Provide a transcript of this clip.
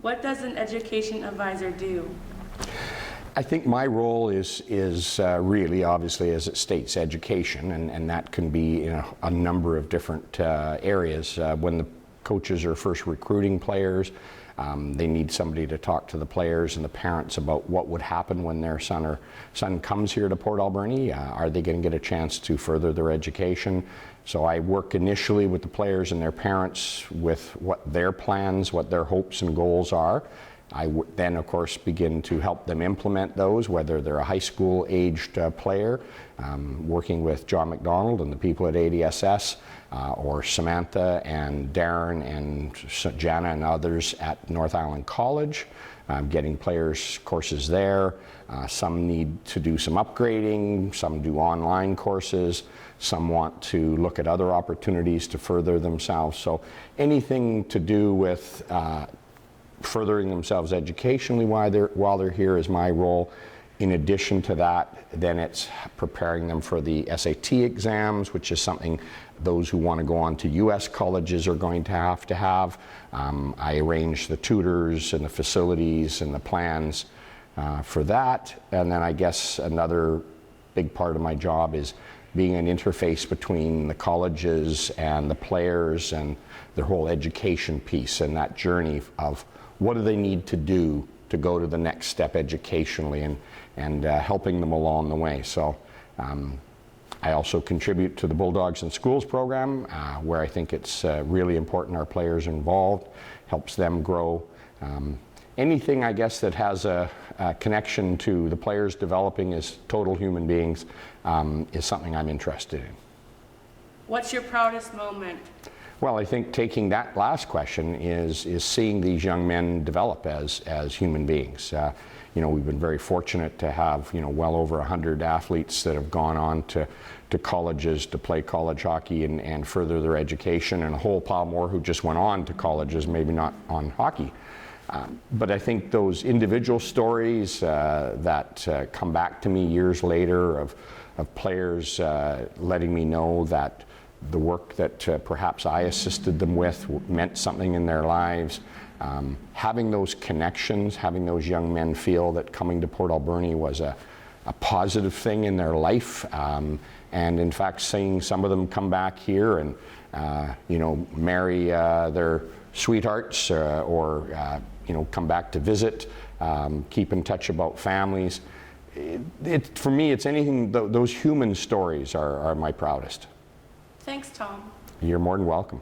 What does an education advisor do? I think my role is really, obviously, as it states, education, and that can be in a number of different areas. When the coaches are first recruiting players, they need somebody to talk to the players and the parents about what would happen when their son comes here to Port Alberni. Are they going to get a chance to further their education? So I work initially with the players and their parents with what their plans, what their hopes and goals are. I then, of course, begin to help them implement those, whether they're a high school aged player, working with John McDonald and the people at ADSS, or Samantha and Darren and Jana and others at North Island College, getting players courses there. Some need to do some upgrading, some do online courses, some want to look at other opportunities to further themselves. So anything to do with furthering themselves educationally while they're here is my role. In addition to that, then it's preparing them for the SAT exams, which is something those who want to go on to US colleges are going to have. I arrange the tutors and the facilities and the plans for that. And then I guess another big part of my job is being an interface between the colleges and the players and their whole education piece and that journey of what do they need to do to go to the next step educationally, and helping them along the way. So I also contribute to the Bulldogs in Schools program, where I think it's really important our players are involved, helps them grow. Anything, I guess, that has a connection to the players developing as total human beings is something I'm interested in. What's your proudest moment? Well, I think taking that last question is seeing these young men develop as human beings. You know, we've been very fortunate to have, you know, well over 100 athletes that have gone on to colleges to play college hockey and further their education, and a whole pile more who just went on to colleges, maybe not on hockey. But I think those individual stories that come back to me years later of players letting me know that the work that perhaps I assisted them with meant something in their lives. Having those connections, having those young men feel that coming to Port Alberni was a positive thing in their life, and in fact seeing some of them come back here and you know, marry their sweethearts or you know, come back to visit, keep in touch about families. For me, it's anything, those human stories are my proudest. Thanks, Tom. You're more than welcome.